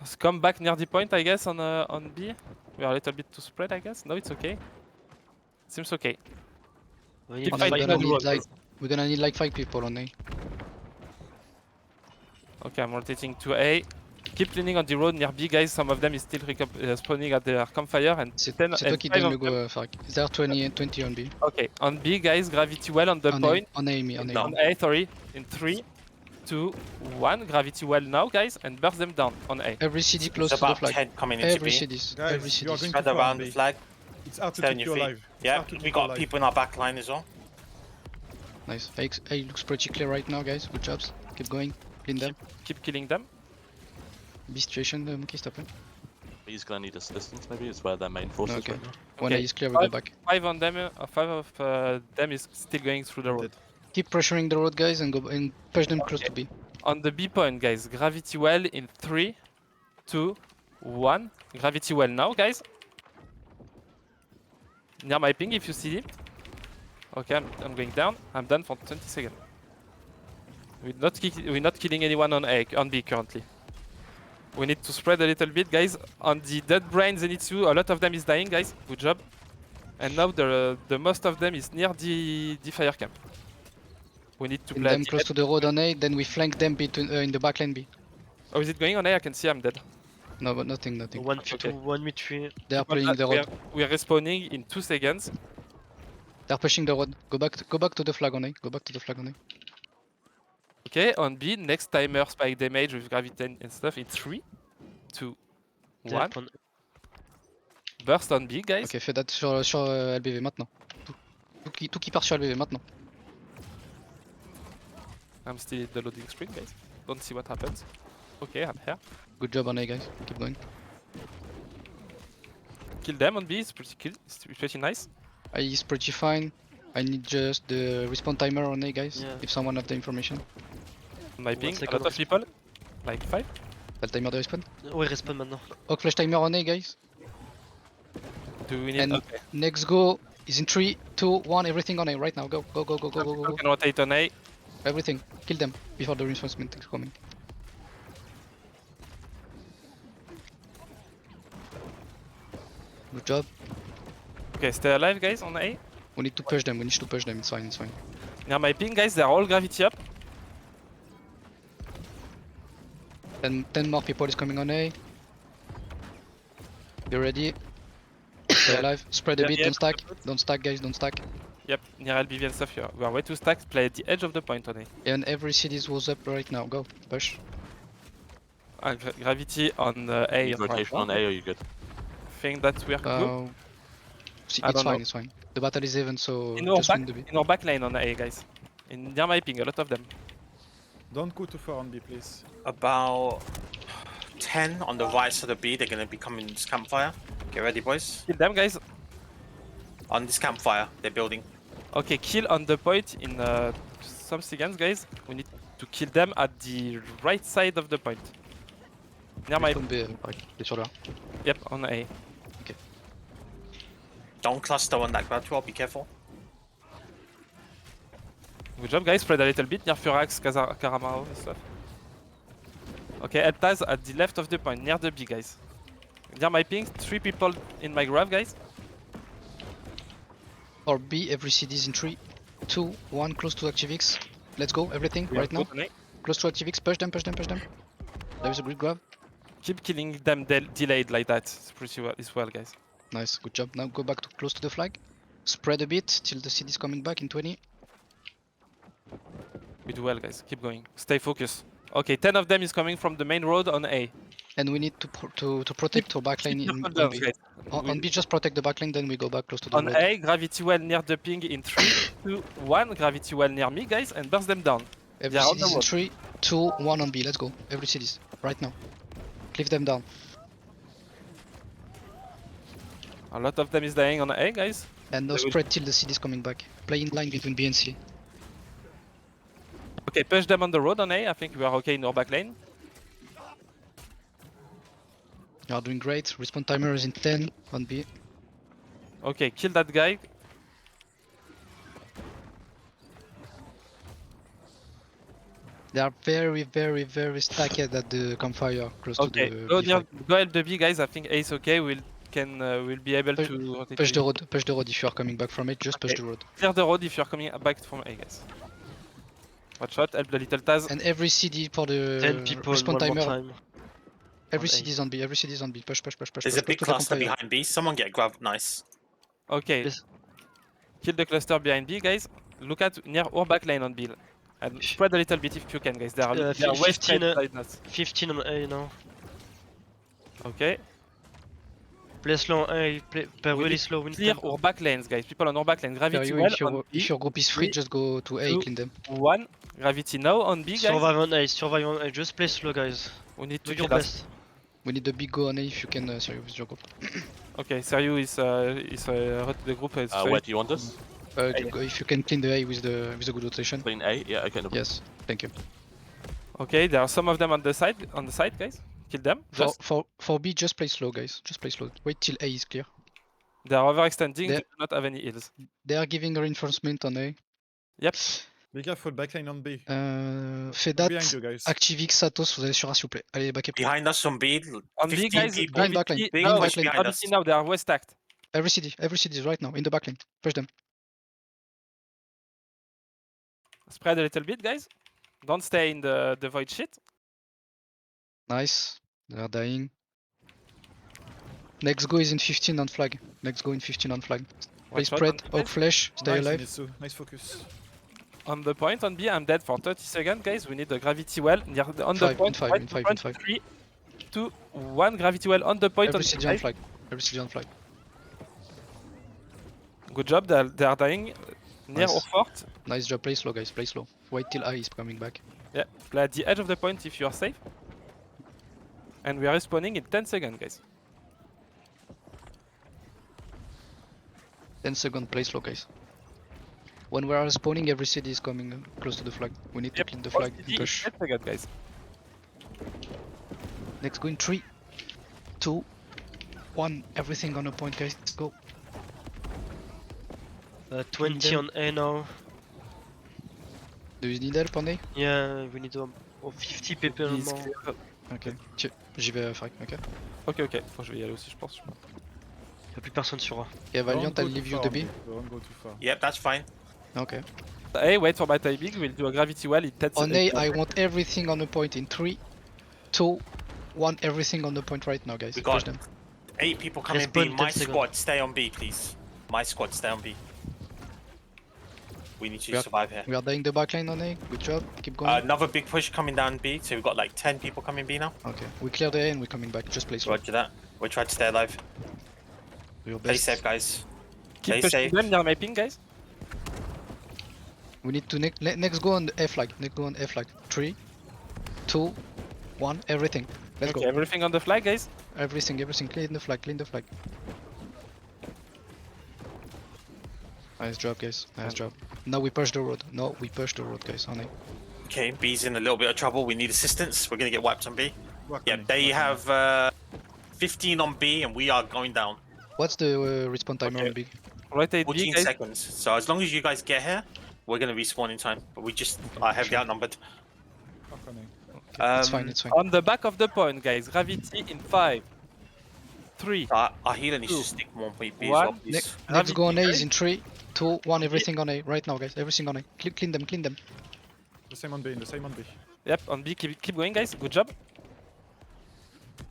Speaker 5: Let's come back near the point, I guess, on B. We are a little bit too spread, I guess. No, it's okay. Seems okay.
Speaker 8: We
Speaker 5: Keep
Speaker 8: need
Speaker 3: We're
Speaker 5: fighting
Speaker 3: gonna
Speaker 5: on the
Speaker 3: need
Speaker 5: road,
Speaker 3: like
Speaker 5: guys.
Speaker 3: we're gonna need like 5 people on A.
Speaker 5: Okay, I'm rotating to A. Keep cleaning on the road near B, guys. Some of them is still spawning at their campfire, and
Speaker 3: C'est
Speaker 5: 10
Speaker 3: c'est toi
Speaker 5: and
Speaker 3: qui
Speaker 5: 5
Speaker 3: donne
Speaker 5: of
Speaker 3: le
Speaker 5: them.
Speaker 3: go, Farak. There are 20 on B.
Speaker 5: Okay, on B, guys, gravity well on the
Speaker 3: On
Speaker 5: point.
Speaker 3: A, on A, me, on A.
Speaker 6: No.
Speaker 5: On A, sorry. In 3, 2, 1. Gravity well now, guys, and burst them down on A.
Speaker 3: Every CD close
Speaker 6: There's
Speaker 3: to the
Speaker 6: about
Speaker 3: flag.
Speaker 6: 10 coming into
Speaker 3: Every
Speaker 6: B.
Speaker 3: CDs.
Speaker 7: Guys,
Speaker 3: Every
Speaker 7: you are
Speaker 3: CDs.
Speaker 7: going
Speaker 6: Spread
Speaker 7: too far on
Speaker 6: around the
Speaker 7: B.
Speaker 6: flag.
Speaker 7: It's hard to
Speaker 6: Stay on
Speaker 7: keep
Speaker 6: your
Speaker 7: you
Speaker 6: feet.
Speaker 7: alive. It's
Speaker 6: Yeah,
Speaker 7: hard to
Speaker 6: we
Speaker 7: keep
Speaker 6: got
Speaker 7: you alive.
Speaker 6: people in our back line as well.
Speaker 3: Nice. A looks pretty clear right now, guys. Good jobs. Keep going. Clean them.
Speaker 5: Keep killing them.
Speaker 3: B situation, Monkey, stop it.
Speaker 2: B's gonna need assistance, maybe. It's where their main force is
Speaker 3: Okay.
Speaker 2: right now.
Speaker 3: When A
Speaker 5: Okay.
Speaker 3: is clear, we go
Speaker 5: 5,
Speaker 3: back.
Speaker 5: 5 on them. 5 of them is still going through the road.
Speaker 7: Dead.
Speaker 3: Keep pressuring the road, guys, and go and push them close to B.
Speaker 5: On the B point, guys, gravity well in 3, 2, 1. Gravity well now, guys. Near my ping if you see it. Okay, I'm going down. I'm done for 20 seconds. We're not killing anyone on B currently. We need to spread a little bit, guys. On the dead brain Zenitsu, a lot of them is dying, guys. Good job. And now the most of them is near the fire camp. We need to
Speaker 3: Pin
Speaker 5: play.
Speaker 3: them close to the road on A, then we flank them between in the backline B.
Speaker 5: Oh, is it going on A? I can see I'm dead.
Speaker 3: No, but nothing, nothing.
Speaker 8: One
Speaker 5: Okay.
Speaker 8: two, one mid three.
Speaker 3: They are playing the road.
Speaker 5: We are respawning in 2 seconds.
Speaker 3: They're pushing the road. Go back to the flag on A. Go back to the flag on A.
Speaker 5: Okay, on B, next timer spike damage with gravity and stuff in 3, 2, 1. Burst on B, guys.
Speaker 3: Ok, fais date sur LBV maintenant. Tout qui part sur LBV maintenant.
Speaker 5: I'm still in the loading screen, guys. Don't see what happens. Okay, I'm here.
Speaker 3: Good job on A, guys. Keep going.
Speaker 5: Kill them on B, it's pretty nice.
Speaker 3: A is pretty fine. I need just the respawn timer on A, guys.
Speaker 8: Yeah.
Speaker 3: If someone have the information.
Speaker 5: On my
Speaker 8: One
Speaker 5: ping, a
Speaker 8: second
Speaker 5: lot of
Speaker 8: of
Speaker 5: people. Like 5.
Speaker 3: T'as le timer de respawn?
Speaker 8: Ouais, respawn maintenant.
Speaker 3: Hawk flash timer on A, guys.
Speaker 5: Do we need...
Speaker 3: And
Speaker 5: Okay.
Speaker 3: next go is in 3, 2, 1. Everything on A right now. Go.
Speaker 5: We can rotate on A.
Speaker 3: Everything. Kill them before the reinforcement is coming. Good job.
Speaker 5: Okay, stay alive, guys, on A.
Speaker 3: We need to push them. It's fine.
Speaker 5: Near my ping, guys, they're all gravity up.
Speaker 3: 10 more people is coming on A. Be ready. Stay alive. Spread a
Speaker 5: Yeah,
Speaker 3: bit.
Speaker 5: yeah,
Speaker 3: Don't stack. Don't stack, guys. Don't stack.
Speaker 5: Yep, near LBV and stuff here. We are way too stacked. Play at the edge of the point on A.
Speaker 3: And every cities was up right now. Go. Push.
Speaker 5: Gravity on A.
Speaker 2: Need rotation
Speaker 5: right
Speaker 2: on
Speaker 5: now.
Speaker 2: A, or you good?
Speaker 5: Think that we're good. I don't know.
Speaker 3: It's fine. The battle is even, so
Speaker 5: In our
Speaker 3: just
Speaker 5: back,
Speaker 3: win the B.
Speaker 5: in our back lane on A, guys. Near my ping, a lot of them.
Speaker 7: Don't go too far on B, please.
Speaker 6: About 10 on the right side of B. They're gonna be coming this campfire. Get ready, boys.
Speaker 5: Kill them, guys.
Speaker 6: On this campfire, they're building.
Speaker 5: Okay, kill on the point in some seconds, guys. We need to kill them at the right side of the point. Near my...
Speaker 3: Respawn B, pareil. Il est sur le A.
Speaker 5: Yep, on A.
Speaker 6: Don't cluster on that gradual, be careful.
Speaker 5: Good job, guys. Spread a little bit near Furax, Karamaro and stuff. Okay, Eltaz at the left of the point, near the B, guys. Near my ping, 3 people in my grave, guys.
Speaker 3: Or B, every CD is in 3, 2, 1. Close to ActiveX. Let's go. Everything
Speaker 5: We are
Speaker 3: right now.
Speaker 5: good on A.
Speaker 3: Close to ActiveX. Push them. There is a great grab.
Speaker 5: Keep killing them delayed like that. It's pretty well, as well, guys.
Speaker 3: Nice. Good job. Now go back to close to the flag. Spread a bit till the CD is coming back in 20.
Speaker 5: We do well, guys. Keep going. Stay focused. Okay, 10 of them is coming from the main road on A.
Speaker 3: And we need to protect our backline
Speaker 5: Keep
Speaker 3: in
Speaker 5: your
Speaker 3: on
Speaker 5: cooldowns,
Speaker 3: B.
Speaker 5: guys.
Speaker 3: On B, just protect the backline, then we go back close to the
Speaker 5: On
Speaker 3: road.
Speaker 5: A, gravity well near the ping in 3, 2, 1. Gravity well near me, guys, and burst them down.
Speaker 3: Every
Speaker 5: they are on
Speaker 3: cities
Speaker 5: the
Speaker 3: in
Speaker 5: road.
Speaker 3: 3, 2, 1 on B. Let's go. Every cities right now. Cliff them down.
Speaker 5: A lot of them is dying on A, guys.
Speaker 3: And now
Speaker 5: They will-
Speaker 3: spread till the CD is coming back. Play in line between B and C.
Speaker 5: Okay, push them on the road on A. I think we are okay in our back lane.
Speaker 3: You are doing great. Respawn timer is in 10 on B.
Speaker 5: Okay, kill that guy.
Speaker 3: They are very stacked at the campfire close
Speaker 5: Okay,
Speaker 3: to the
Speaker 5: go
Speaker 3: B5.
Speaker 5: help the B, guys. I think A is okay. We'll will be able
Speaker 3: Push-
Speaker 5: to rotate
Speaker 3: Push
Speaker 5: to
Speaker 3: the road if you are coming back from it, just push
Speaker 5: Okay.
Speaker 3: the road.
Speaker 5: clear the road if you're coming back from A, guys. Watch out, help the little Taz.
Speaker 3: And every CD for the
Speaker 8: 10 people,
Speaker 3: respawn
Speaker 8: one more
Speaker 3: timer.
Speaker 8: time.
Speaker 3: Every
Speaker 8: on A.
Speaker 3: CD is on B, every CD is on B. Push.
Speaker 6: There's
Speaker 3: push
Speaker 6: a big
Speaker 3: to the
Speaker 6: cluster
Speaker 3: campfire.
Speaker 6: behind B. Someone get grab. Nice.
Speaker 5: Okay,
Speaker 8: Yes.
Speaker 5: kill the cluster behind B, guys. Look at near or back lane on B. And spread a little bit if you can, guys. They are way
Speaker 8: 15,
Speaker 5: spread beside us.
Speaker 8: 15 on A now.
Speaker 5: Okay,
Speaker 8: Play slow on A, play
Speaker 5: We
Speaker 8: really
Speaker 5: need
Speaker 8: slow. Win
Speaker 5: clear
Speaker 8: tempo.
Speaker 5: or back lanes, guys. People on our back lane.
Speaker 3: Yeah,
Speaker 5: Gravity
Speaker 3: you,
Speaker 5: well
Speaker 3: if,
Speaker 5: on
Speaker 3: your,
Speaker 5: B.
Speaker 3: if your group is free,
Speaker 5: 3,
Speaker 3: just go to A,
Speaker 5: 2,
Speaker 3: clean them.
Speaker 5: 1. Gravity now on B, guys.
Speaker 8: Survive on A. Just play slow, guys.
Speaker 5: We need
Speaker 8: Do
Speaker 5: to
Speaker 8: your
Speaker 5: kill us.
Speaker 8: best.
Speaker 3: We need the big go on A if you can, sorry, with your group.
Speaker 5: Okay, Seryu is the group is
Speaker 2: Where do you want us?
Speaker 3: If you can clean the A with the good rotation.
Speaker 2: Clean A? Yeah, okay, no problem.
Speaker 3: Yes, thank you.
Speaker 5: Okay, there are some of them on the side, guys. Kill them. Just
Speaker 3: For B, just play slow, guys. Just play slow. Wait till A is clear.
Speaker 5: they are overextending.
Speaker 3: They-
Speaker 5: They do not have any heals.
Speaker 3: They are giving reinforcement on A.
Speaker 5: Yep.
Speaker 7: Be careful, backline on B.
Speaker 3: Fedat,
Speaker 7: Behind you guys.
Speaker 3: Activix, Satos, vous allez sur A s'il vous plaît. Allez, back up.
Speaker 6: Behind us on B.
Speaker 5: On B,
Speaker 6: 15
Speaker 5: guys.
Speaker 6: people.
Speaker 3: Blind backline.
Speaker 5: Gravity-
Speaker 6: Big
Speaker 5: no,
Speaker 6: push
Speaker 3: backline.
Speaker 6: behind
Speaker 5: Gravity
Speaker 6: us.
Speaker 5: now, they are well stacked.
Speaker 3: Every CD is right now in the backline. Push them.
Speaker 5: Spread a little bit, guys. Don't stay in the void shit.
Speaker 3: Nice. They are dying. Next go is in 15 on flag. Next go in 15 on flag. Play
Speaker 5: Watch out
Speaker 3: spread.
Speaker 5: on B,
Speaker 3: Oak
Speaker 5: guys.
Speaker 3: flash. Stay
Speaker 7: Nice,
Speaker 3: alive.
Speaker 7: Zenitsu. Nice focus.
Speaker 5: On the point on B, I'm dead for 30 seconds, guys. We need a gravity well near on the
Speaker 3: Five,
Speaker 5: point.
Speaker 3: in five,
Speaker 5: right
Speaker 3: in
Speaker 5: in
Speaker 3: five, in
Speaker 5: front.
Speaker 3: five.
Speaker 5: 3, 2, 1. Gravity well on the point.
Speaker 3: Every
Speaker 5: on
Speaker 3: CD
Speaker 5: B,
Speaker 3: on
Speaker 5: guys.
Speaker 3: flag. Every CD on flag.
Speaker 5: Good job. They are dying near
Speaker 3: Nice.
Speaker 5: or fort.
Speaker 3: Nice job. Play slow, guys. Play slow. Wait till A is coming back.
Speaker 5: Yeah, play at the edge of the point if you are safe. And we are respawning in 10 seconds, guys.
Speaker 3: 10 seconds. Play slow, guys. When we are spawning, every CD is coming close to the flag. We need to
Speaker 5: Yep,
Speaker 3: clean the
Speaker 5: all
Speaker 3: flag
Speaker 5: CD
Speaker 3: and
Speaker 5: in
Speaker 3: push.
Speaker 5: 10 seconds, guys.
Speaker 3: Next go in 3, 2, 1. Everything on a point, guys. Go.
Speaker 8: 20 on A now.
Speaker 3: Do you need help on A?
Speaker 8: Yeah, we need 50 people
Speaker 5: He's
Speaker 8: more.
Speaker 5: clear.
Speaker 3: Ok. J'y vais frag, ok.
Speaker 5: Ok. Faut que je vais y aller aussi, je pense.
Speaker 8: Y'a plus personne sur A.
Speaker 3: Yeah, Valiant,
Speaker 7: Don't go
Speaker 3: I'll
Speaker 7: too
Speaker 3: leave you
Speaker 7: far
Speaker 3: the
Speaker 7: on
Speaker 3: B.
Speaker 7: Don't go too far.
Speaker 6: Yep, that's fine.
Speaker 3: Okay.
Speaker 5: Hey, wait for my timing. We'll do a gravity well in 10
Speaker 3: On A,
Speaker 5: seconds.
Speaker 3: I want everything on the point in 3, 2, 1. Everything on the point right now, guys.
Speaker 6: We
Speaker 3: Push
Speaker 6: got
Speaker 3: them.
Speaker 6: 8 people coming
Speaker 8: Let's
Speaker 6: B.
Speaker 8: burn 10
Speaker 6: My
Speaker 8: seconds.
Speaker 6: squad, stay on B, please. My squad, stay on B. We need
Speaker 3: We
Speaker 6: to
Speaker 3: are-
Speaker 6: survive here.
Speaker 3: We are dying the backline on A. Good job. Keep going.
Speaker 6: Another big push coming down B, so we've got like 10 people coming B now.
Speaker 3: Okay. We cleared A and we're coming back. Just play slow.
Speaker 6: Roger that. We'll try to stay alive.
Speaker 3: Do your
Speaker 6: Play
Speaker 3: best.
Speaker 6: safe, guys.
Speaker 5: Keep
Speaker 6: Stay
Speaker 5: pushing
Speaker 6: safe.
Speaker 5: them near my ping, guys.
Speaker 3: We need to next go on the A flag. Next go on A flag. 3, 2, 1. Everything. Let's
Speaker 5: Okay,
Speaker 3: go.
Speaker 5: everything on the flag, guys.
Speaker 3: Everything. Clean the flag. Clean the flag. Nice job, guys. Nice job. Now we push the road. No, we push the road, guys. On A.
Speaker 6: Okay, B's in a little bit of trouble. We need assistance. We're gonna get wiped on B.
Speaker 7: Work
Speaker 6: Yeah,
Speaker 7: on it,
Speaker 6: they
Speaker 7: work on it.
Speaker 6: have 15 on B, and we are going down.
Speaker 3: What's the respawn timer
Speaker 5: Okay.
Speaker 3: on B?
Speaker 5: Rotate B,
Speaker 6: 14
Speaker 5: guys.
Speaker 6: seconds. So as long as you guys get here, we're gonna respawn in time. But we just are heavily outnumbered.
Speaker 7: Work on it.
Speaker 3: It's fine. It's fine.
Speaker 5: On the back of the point, guys. Gravity in 5, 3.
Speaker 6: Our healer needs to
Speaker 5: Two,
Speaker 6: stick more B as
Speaker 5: one.
Speaker 6: well, please.
Speaker 3: Next go on A
Speaker 5: Gravity,
Speaker 3: is in 3, 2, 1. Everything on A. Right now, guys. Everything on A. Clean them. Clean them.
Speaker 7: The same on B, the same on B.
Speaker 5: Yep, on B. Keep going, guys. Good job.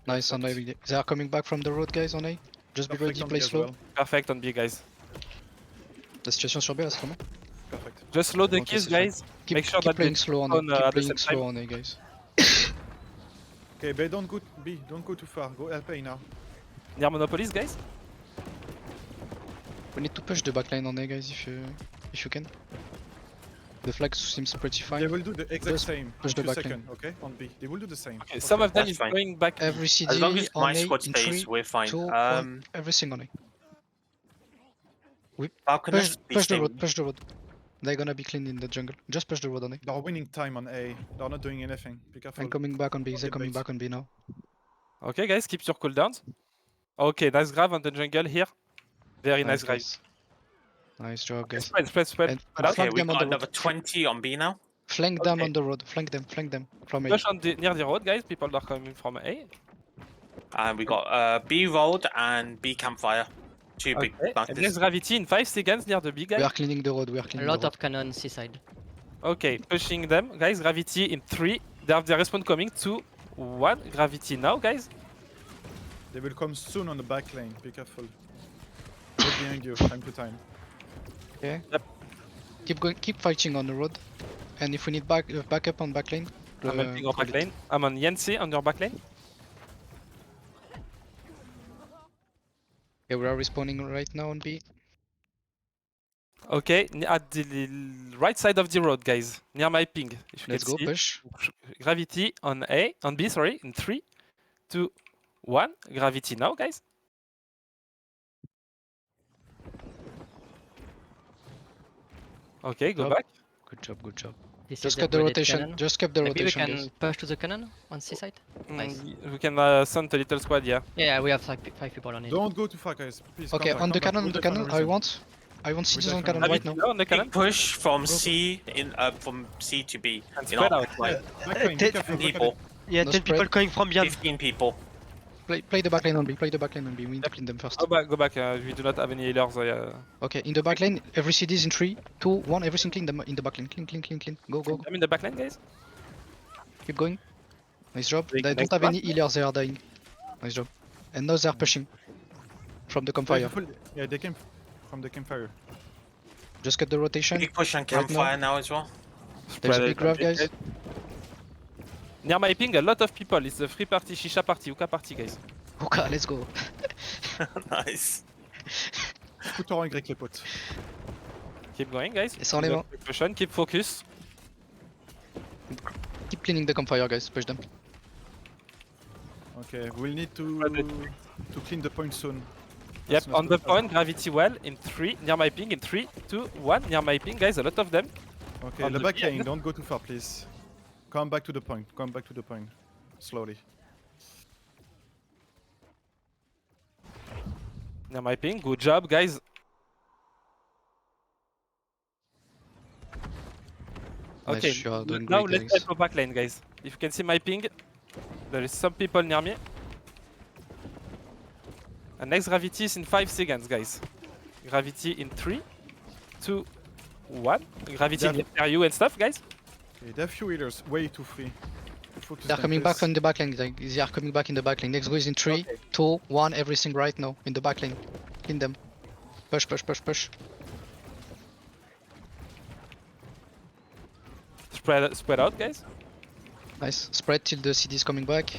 Speaker 3: Nice on A. They are coming back from the road, guys. On A. Just be
Speaker 7: Perfect
Speaker 3: ready.
Speaker 7: on
Speaker 3: Play
Speaker 7: B as
Speaker 3: slow.
Speaker 7: well.
Speaker 5: Perfect on B, guys.
Speaker 3: La situation sur B, là, c'est comment?
Speaker 7: Perfect.
Speaker 5: Just slow the
Speaker 3: Okay,
Speaker 5: kills,
Speaker 3: c'est fine.
Speaker 5: guys.
Speaker 3: Keep,
Speaker 5: Make sure
Speaker 3: keep
Speaker 5: that
Speaker 3: playing
Speaker 5: they
Speaker 3: slow on
Speaker 5: spawn,
Speaker 3: A.
Speaker 5: at
Speaker 3: Keep
Speaker 5: the
Speaker 3: playing
Speaker 5: same
Speaker 3: slow
Speaker 5: time.
Speaker 3: on A, guys.
Speaker 7: Okay, but don't go B. Don't go too far. Go help A now.
Speaker 5: Near Monopolies, guys.
Speaker 3: We need to push the backline on A, guys, if you can. The flag seems pretty
Speaker 7: They
Speaker 3: fine.
Speaker 7: will do the exact
Speaker 3: Just
Speaker 7: same.
Speaker 3: push
Speaker 7: in
Speaker 3: the
Speaker 7: 2
Speaker 3: backline.
Speaker 7: seconds, okay? On B. They will do the same.
Speaker 5: Okay, some of them
Speaker 6: that's
Speaker 5: is
Speaker 6: fine.
Speaker 5: going back.
Speaker 3: Every CD
Speaker 6: As long as
Speaker 3: on
Speaker 6: my
Speaker 3: A
Speaker 6: squad
Speaker 3: in
Speaker 6: stays,
Speaker 3: 3,
Speaker 6: we're fine.
Speaker 3: 2, 1. Everything on A.
Speaker 6: Falcon
Speaker 3: Push,
Speaker 6: has to be
Speaker 3: push the
Speaker 6: staying-
Speaker 3: road. Push the road. They're gonna be clean in the jungle. Just push the road on A.
Speaker 7: They're winning time on A. They're not doing anything. Be careful.
Speaker 3: And coming back on B. They're
Speaker 7: Okay,
Speaker 3: coming
Speaker 7: bait.
Speaker 3: back on B now.
Speaker 5: Okay, guys, keep your cooldowns. Okay, nice grab on the jungle here. Very nice grab.
Speaker 3: guys. Nice job, guys.
Speaker 5: Spread.
Speaker 3: And
Speaker 6: Okay,
Speaker 3: flank
Speaker 6: we've
Speaker 3: them on
Speaker 6: got
Speaker 3: the
Speaker 6: another
Speaker 3: road.
Speaker 6: 20 on B now.
Speaker 3: Flank them
Speaker 6: Okay.
Speaker 3: on the road. Flank them. From A.
Speaker 5: Push on near the road, guys. People are coming from A.
Speaker 6: And we got B road and B campfire. Two big
Speaker 5: Okay. And
Speaker 6: bunkers.
Speaker 5: next gravity in 5 seconds near the B
Speaker 3: We are
Speaker 5: guy.
Speaker 3: cleaning the road. We are
Speaker 1: A
Speaker 3: cleaning
Speaker 1: lot
Speaker 3: the road.
Speaker 1: of cannon seaside.
Speaker 5: Okay, pushing them, guys. Gravity in 3. They have the respawn coming. 2, 1. Gravity now, guys.
Speaker 7: They will come soon on the back lane. Be careful. Look behind you, time to time.
Speaker 3: Okay.
Speaker 5: Yep.
Speaker 3: Keep going. Keep fighting on the road. And if we need backup on back lane,
Speaker 5: I'm helping your
Speaker 3: call
Speaker 5: back
Speaker 3: it.
Speaker 5: lane. I'm on Yancy on your back lane.
Speaker 3: Okay, we are respawning right now on B.
Speaker 5: Okay, at the right side of the road, guys, near my ping. If you
Speaker 3: Let's
Speaker 5: can
Speaker 3: go
Speaker 5: see.
Speaker 3: push.
Speaker 5: Gravity on A, on B, sorry, in 3, 2, 1. Gravity now, guys. Okay, go
Speaker 3: Job.
Speaker 5: back.
Speaker 3: Good job. Good job.
Speaker 1: This
Speaker 3: Just
Speaker 1: is
Speaker 3: keep the
Speaker 1: upgraded
Speaker 3: rotation.
Speaker 1: cannon.
Speaker 3: Just keep the
Speaker 1: Maybe we
Speaker 3: rotation,
Speaker 1: can
Speaker 3: guys.
Speaker 1: push to the cannon on seaside. Nice.
Speaker 5: We can send a little squad, yeah.
Speaker 1: Yeah, we have 5 people on it.
Speaker 7: Don't go too far, guys. Please.
Speaker 3: Okay,
Speaker 7: come
Speaker 3: on the
Speaker 7: back.
Speaker 3: cannon,
Speaker 7: We'll
Speaker 3: on the
Speaker 7: defend
Speaker 3: cannon.
Speaker 7: everything.
Speaker 3: I want citizens on
Speaker 7: defend
Speaker 3: cannon right
Speaker 5: Gravity
Speaker 3: now.
Speaker 5: now on the cannon.
Speaker 6: Big push from
Speaker 7: Go.
Speaker 6: C in from C to B.
Speaker 5: And
Speaker 6: In
Speaker 5: spread
Speaker 6: our
Speaker 5: out.
Speaker 6: backline.
Speaker 7: Back lane, be careful. Look at
Speaker 6: People,
Speaker 7: it.
Speaker 8: Yeah,
Speaker 3: No
Speaker 8: 10 people
Speaker 3: spread.
Speaker 8: coming from behind.
Speaker 6: 15 people.
Speaker 3: Play the back lane on B. Play the back lane on B. We need to clean them first.
Speaker 5: Go back, go back. We do not have any healers.
Speaker 3: Okay, in the back lane, every CD is in 3, 2, 1. Everything clean in the back lane. Clean. Go.
Speaker 5: I'm in the back lane, guys.
Speaker 3: Keep going. Nice job.
Speaker 5: Doing
Speaker 3: They
Speaker 5: nice
Speaker 3: don't have
Speaker 5: job.
Speaker 3: any healers. They are dying. Nice job. And now they are pushing from the
Speaker 7: Be
Speaker 3: campfire.
Speaker 7: careful. Yeah, they came from the campfire.
Speaker 3: Just get the rotation.
Speaker 6: Big push on
Speaker 3: now.
Speaker 6: campfire now as well.
Speaker 3: There's a
Speaker 5: Spread
Speaker 3: big
Speaker 5: it,
Speaker 3: grab,
Speaker 5: okay,
Speaker 3: guys.
Speaker 5: Near my ping, a lot of people. It's a free party, shisha party, hookah party, guys.
Speaker 3: Okay, let's go.
Speaker 6: Nice.
Speaker 7: Coup en avec les potes.
Speaker 5: Keep going, guys.
Speaker 3: Ils sont les bons.
Speaker 5: Keep pushing, keep focus.
Speaker 3: Keep cleaning the campfire, guys. Push them.
Speaker 7: Okay, we'll need to clean the point soon.
Speaker 5: Yep,
Speaker 7: As soon as
Speaker 5: on the
Speaker 7: possible.
Speaker 5: point, gravity well in 3, near my ping in 3, 2, 1, near my ping, guys, a lot of them.
Speaker 7: Okay,
Speaker 5: on
Speaker 7: the
Speaker 5: the
Speaker 7: back
Speaker 5: behind.
Speaker 7: lane, don't go too far, please. Come back to the point. Slowly.
Speaker 5: Near my ping, good job, guys. Okay,
Speaker 3: Nice, you are doing
Speaker 5: now
Speaker 3: great,
Speaker 5: let's
Speaker 3: guys.
Speaker 5: help back lane, guys. If you can see my ping, there is some people near me. And next gravity is in 5 seconds, guys. Gravity in 3, 2, 1. Gravity
Speaker 7: Yeah.
Speaker 5: near you and stuff, guys.
Speaker 7: Okay, they have few healers, way too free. Focus
Speaker 3: They are
Speaker 7: them,
Speaker 3: coming back
Speaker 7: please.
Speaker 3: on the back lane. They are coming back in the back lane. Next go is in 3, 2, 1. Everything right now in the back lane. Clean them. Push.
Speaker 5: Spread out, guys.
Speaker 3: Nice. Spread till the CD is coming back.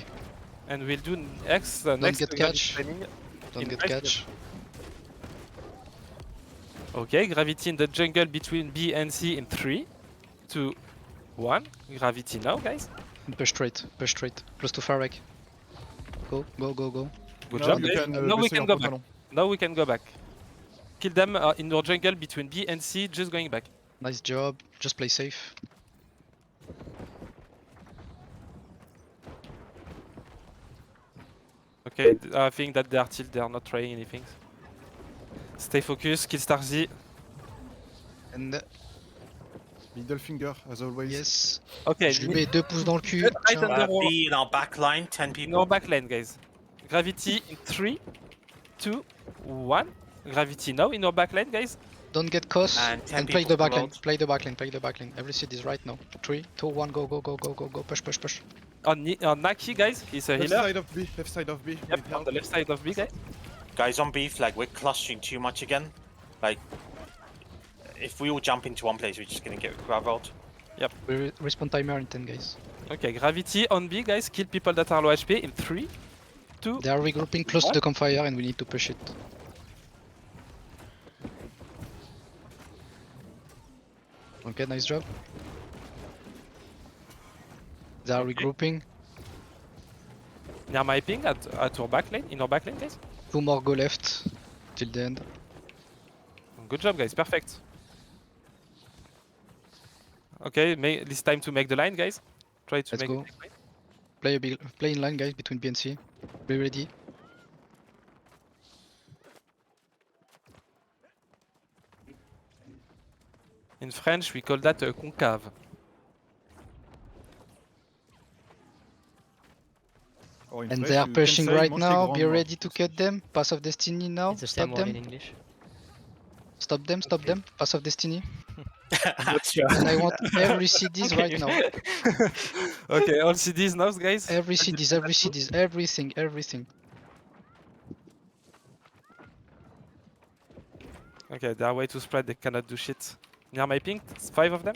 Speaker 5: And we'll do next next
Speaker 3: get
Speaker 5: gravity
Speaker 3: catch.
Speaker 5: training.
Speaker 3: Don't
Speaker 5: In
Speaker 3: get
Speaker 5: 5
Speaker 3: catch.
Speaker 5: Okay, gravity in the jungle between B and C in 3, 2, 1. Gravity now, guys.
Speaker 3: And push straight. Close to Farek. Go.
Speaker 5: Good
Speaker 7: Now
Speaker 5: job,
Speaker 7: you
Speaker 5: guys.
Speaker 7: can,
Speaker 5: Now we
Speaker 7: baisser
Speaker 5: can
Speaker 7: en
Speaker 5: go back.
Speaker 7: pantalon.
Speaker 5: Now we can go back. Kill them in your jungle between B and C, just going back.
Speaker 3: Nice job. Just play safe.
Speaker 5: Okay, I think that they are not trying anything. Stay focused, kill Star Z.
Speaker 3: And
Speaker 7: Middle finger, as always.
Speaker 3: yes.
Speaker 5: Okay,
Speaker 3: Je lui mets 2 pouces dans le cul.
Speaker 5: Right
Speaker 3: Tiens.
Speaker 5: under wall.
Speaker 6: B in our back line, 10 people.
Speaker 5: No back lane, guys. Gravity in 3, 2, 1. Gravity now in your back lane, guys.
Speaker 3: Don't get caught
Speaker 6: And 10
Speaker 3: and play
Speaker 6: people
Speaker 3: the back lane.
Speaker 6: rolled.
Speaker 3: Play the back lane. Every seed is right now. 3, 2, 1. Go. Push.
Speaker 5: On Naki, guys, he's a
Speaker 7: Left
Speaker 5: healer.
Speaker 7: side of B.
Speaker 5: Yep,
Speaker 7: Need
Speaker 5: on
Speaker 7: help.
Speaker 5: the left side of B, guys.
Speaker 6: Guys on B flag, we're clustering too much again. Like, if we all jump into one place, we're just gonna get graveled.
Speaker 3: We respawn timer in 10, guys.
Speaker 5: Okay, gravity on B, guys. Kill people that are low HP in 3, 2.
Speaker 3: They are regrouping close to the campfire and we need to push it. Okay, nice job. They are
Speaker 5: Okay.
Speaker 3: regrouping.
Speaker 5: Near my ping at your back lane, in your back lane, guys.
Speaker 3: 2 more go left till the end.
Speaker 5: Good job, guys. Perfect. Okay, it's time to make the line, guys. Try to
Speaker 3: Let's
Speaker 5: make
Speaker 3: go.
Speaker 5: the line.
Speaker 3: Play in line, guys, between B and C. Be ready.
Speaker 5: In French, we call that a concave.
Speaker 7: Or in
Speaker 3: And
Speaker 7: French,
Speaker 3: they are
Speaker 7: you can
Speaker 3: pushing
Speaker 7: say
Speaker 3: right
Speaker 7: mostly
Speaker 3: now.
Speaker 7: grand
Speaker 3: Be
Speaker 7: mort
Speaker 3: ready to
Speaker 7: in
Speaker 3: cut
Speaker 7: French.
Speaker 3: them. Pass of Destiny now.
Speaker 1: It's the
Speaker 3: Stop
Speaker 1: same word in
Speaker 3: them.
Speaker 1: English.
Speaker 3: Stop them. Stop
Speaker 5: Okay.
Speaker 3: them. Pass of Destiny.
Speaker 5: I'm not sure.
Speaker 3: And I want every CDs right now.
Speaker 5: Okay, all CDs now, guys.
Speaker 3: Every
Speaker 5: All
Speaker 3: CDs.
Speaker 5: defense
Speaker 3: Every
Speaker 5: at two.
Speaker 3: CDs. Everything. Everything.
Speaker 5: Okay, they are way too spread. They cannot do shit. Near my ping, 5 of them.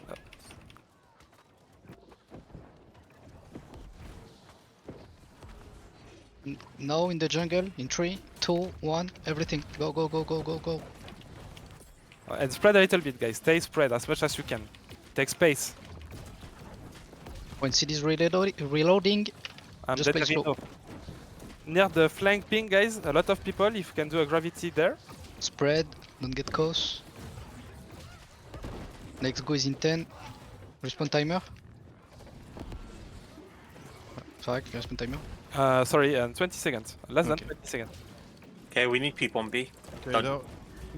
Speaker 3: Now in the jungle. In 3, 2, 1. Everything. Go. Go. Go. Go. Go. Go.
Speaker 5: And spread a little bit, guys. Stay spread as much as you can. Take space.
Speaker 3: When CDs reloading.
Speaker 5: I'm
Speaker 3: Just play
Speaker 5: dead
Speaker 3: slow.
Speaker 5: Reno. Near the flank ping, guys, a lot of people. If you can do a gravity there.
Speaker 3: Spread. Don't get close. Next go is in 10. Respawn timer. Fuck, respawn timer.
Speaker 5: Sorry, 20 seconds. Less than
Speaker 3: Okay.
Speaker 5: 20 seconds.
Speaker 6: Okay, we need people on B.
Speaker 7: Okay,
Speaker 6: Done.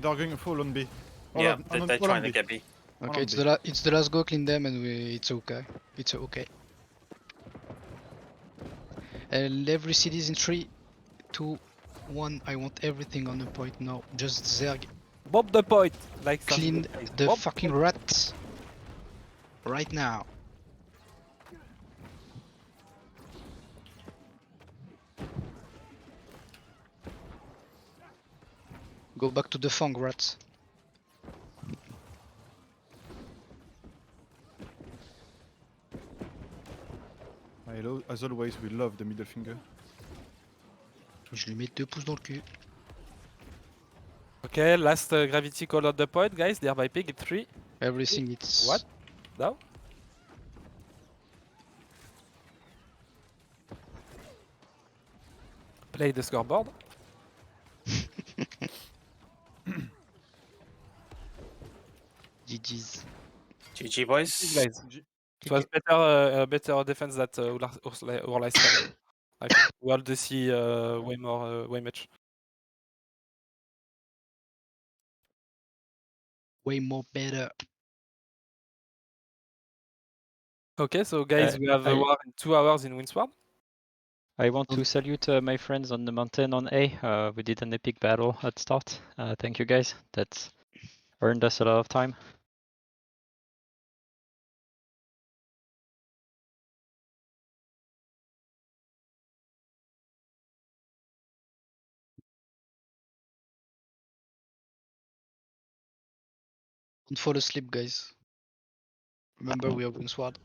Speaker 7: they're going full on B. All
Speaker 6: Yeah,
Speaker 7: on-
Speaker 6: they're,
Speaker 7: on-
Speaker 6: they're
Speaker 7: all on
Speaker 6: trying to
Speaker 7: B.
Speaker 6: get B.
Speaker 7: All
Speaker 3: Okay,
Speaker 7: on
Speaker 3: it's
Speaker 7: B.
Speaker 3: it's the last go. Clean them, and it's okay. It's okay. And every CD is in 3, 2, 1. I want everything on the point now. Just Zerg.
Speaker 5: Bob the point. Like some
Speaker 3: Clean
Speaker 5: guys.
Speaker 3: the
Speaker 5: Bob
Speaker 3: fucking rats. Right now. Go back to the Fang rats.
Speaker 7: As always, we love the middle finger.
Speaker 3: Je lui mets 2 pouces dans le cul.
Speaker 5: Okay, last gravity call at the point, guys. Nearby pig in 3.
Speaker 3: Everything it's...
Speaker 5: What? Now? Play the scoreboard.
Speaker 3: GG's.
Speaker 6: GG, boys.
Speaker 5: Guys, it was better defense that or last time. I think we all see way more, way much.
Speaker 3: Way more better.
Speaker 5: Okay, so guys, we have a
Speaker 4: I-
Speaker 5: war in 2 hours in Windsward.
Speaker 4: I want to salute my friends on the mountain on A. We did an epic battle at start. Thank you guys. That's earned us a lot of time.
Speaker 3: Don't fall asleep, guys. Remember, we have Winsward.